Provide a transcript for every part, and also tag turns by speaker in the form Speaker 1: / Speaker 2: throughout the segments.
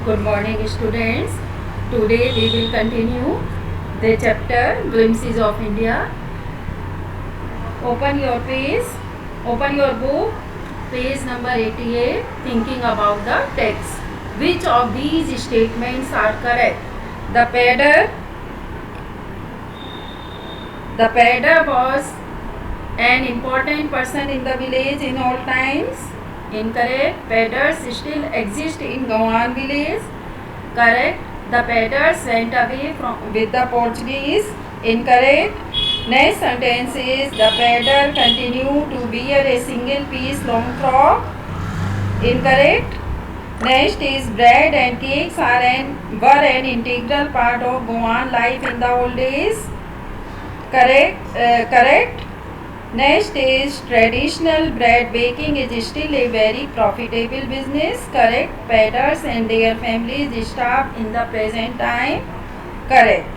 Speaker 1: Good morning, students. Today we will continue the chapter Glimpses of India. Open your page, open your book, page number 88, thinking about the text. Which of these statements are correct? The padder was an important person in the village in all times. Incorrect. Padders still exist in Goan village. Correct. The padders went away with the Portuguese. Incorrect. Next sentence is the padder continued to wear a single piece long frock. Incorrect. Next is bread and cakes were an integral part of Goan life in the old days. Correct. Next is traditional bread baking is still a very profitable business. Correct. Padders and their families starve in the present time. Correct.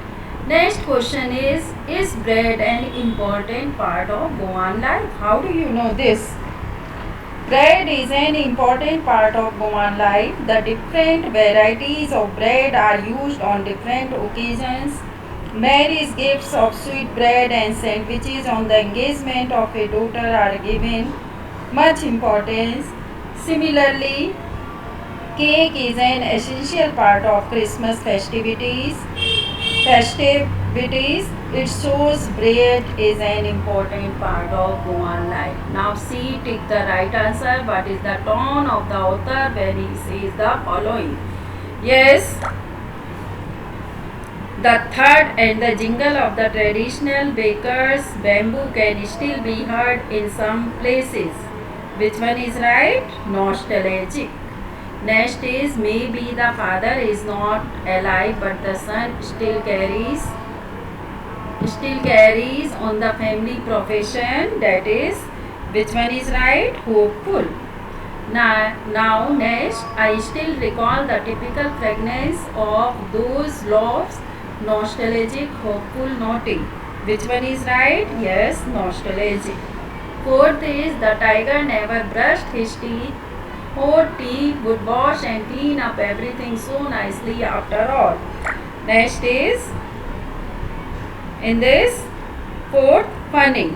Speaker 1: Next question is bread an important part of Goan life? How do you know this? Bread is an important part of Goan life. The different varieties of bread are used on different occasions. Marriage gifts of sweet bread and sandwiches on the engagement of a daughter are given much importance. Similarly, cake is an essential part of Christmas festivities. It shows bread is an important part of Goan life. Now see, take the right answer. What is the tone of the author when he says the following? Yes. The thud and the jingle of the traditional baker's bamboo can still be heard in some places. Which one is right? Nostalgic. Next is maybe the father is not alive but the son still carries on the family profession. That is, which one is right? Hopeful. Now next, I still recall the typical fragrance of those loaves. Nostalgic, hopeful, naughty. Which one is right? Yes, nostalgic. Fourth is the tiger never brushed his teeth. Hot tea would wash and clean up everything so nicely after all. Next is, in this fourth, funny.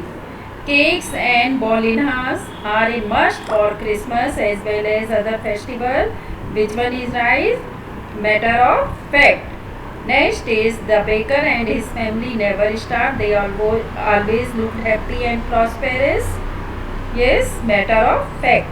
Speaker 1: Cakes and bolinas are a must for Christmas as well as other festival. Which one is right? Matter of fact. Next is the baker and his family never starved. They always looked happy and prosperous. Yes, matter of fact.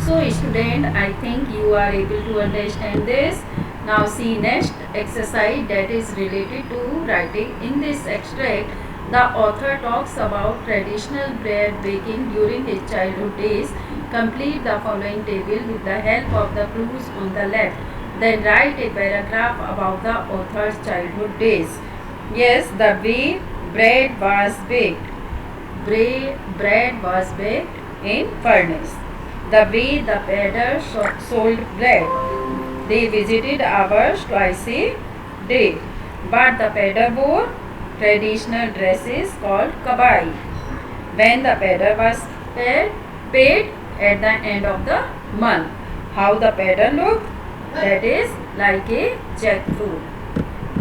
Speaker 1: So student, I think you are able to understand this. Now see next exercise that is related to writing. In this extract, the author talks about traditional bread baking during his childhood days. Complete the following table with the help of the clues on the left. Then write a paragraph about the author's childhood days. Yes, the way bread was baked. Bread was baked in furnace. The way the padder sold bread. They visited ours twice a day. But the padder wore traditional dresses called kabai. When the padder was paid at the end of the month. How the padder looked? That is like a jackfruit.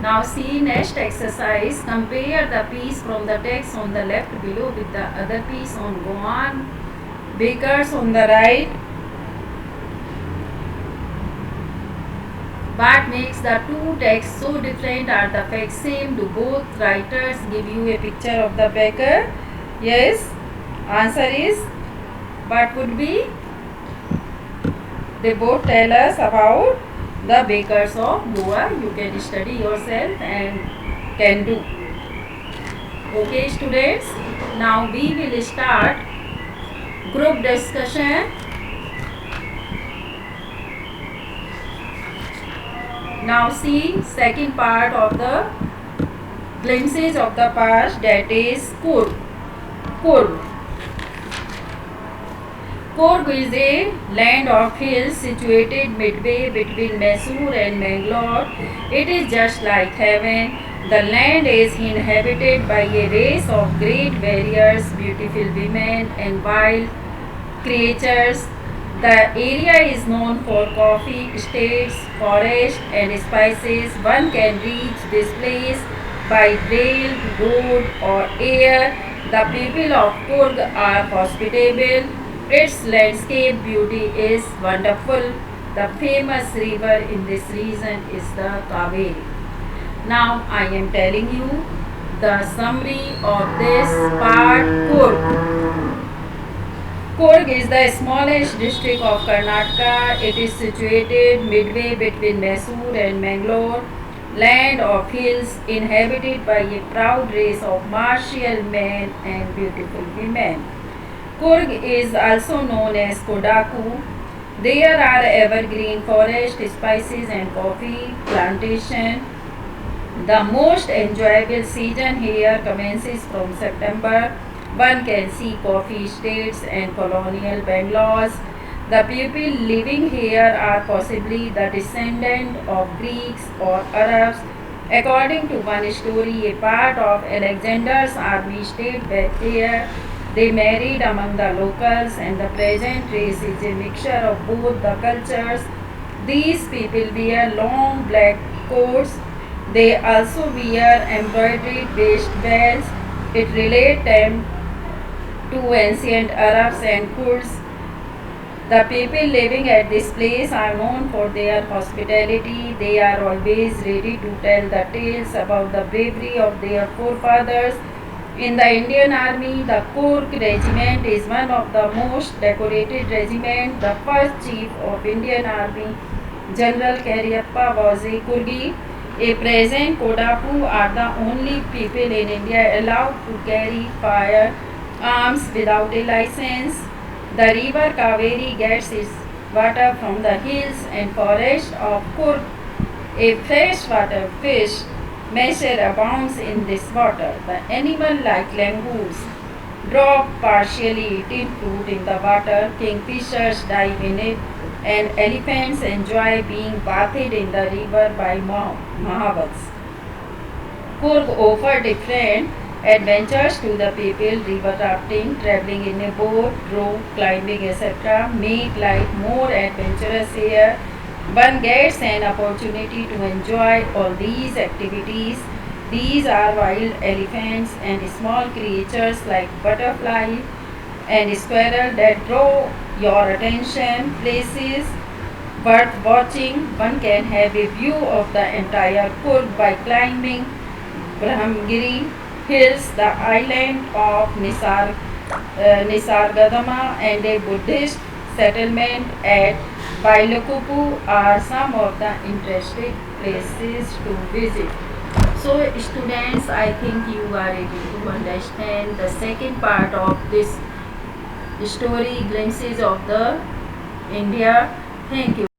Speaker 1: Now see next exercise. Compare the piece from the text on the left below with the other piece on Goan bakers on the right. What makes the two texts so different? Are the facts same? Do both writers give you a picture of the baker? Yes. Answer is, what would be? They both tell us about the bakers of Goa. You can study yourself and can do. Okay students, now we will start group discussion. Now see second part of the glimpses of the past, that is Coorg. Coorg is a land of hills situated midway between Mysore and Mangalore. It is just like heaven. The land is inhabited by a race of great warriors, beautiful women and wild creatures. The area is known for coffee estates, forests, and spices. One can reach this place by rail, road, or air. The people of Coorg are hospitable. Its landscape beauty is wonderful. The famous river in this region is the Kaveri. Now I am telling you the summary of this part. Coorg. Coorg is the smallest district of Karnataka. It is situated midway between Mysore and Mangalore, land of hills inhabited by a proud race of martial men and beautiful women. Coorg is also known as Kodaku. There are evergreen forest, spices and coffee plantation. The most enjoyable season here commences from September. One can see coffee estates and colonial bungalows. The people living here are possibly the descendant of Greeks or Arabs. According to one story, a part of Alexander's army stayed back here. They married among the locals, and the present race is a mixture of both the cultures. These people wear long black coats. They also wear embroidered waist belts. It relates them to ancient Arabs and Kurds. The people living at this place are known for their hospitality. They are always ready to tell the tales about the bravery of their forefathers. In the Indian Army, the Coorg Regiment is one of the most decorated regiments. The first chief of Indian Army, General Cariappa, was a Coorgi. A present Kodaku are the only people in India allowed to carry firearms without a license. The river Kaveri gets its water from the hills and forests of Coorg. A freshwater fish measure abounds in this water. The animal like langurs drop partially eaten fruit in the water. Kingfishers dive in it, and elephants enjoy being bathed in the river by Mahavats. Coorg offer different adventures to the people: river rafting, traveling in a boat, rope climbing, etc. Make life more adventurous here. One gets an opportunity to enjoy all these activities. These are wild elephants and small creatures like butterfly and squirrel that draw your attention. Places worth watching. One can have a view of the entire Coorg by climbing Brahmagiri Hills, the island of Nisargadama, and a Buddhist settlement at Bailakupu are some of the interesting places to visit. So students, I think you are able to understand the second part of this story, glimpses of the India. Thank you.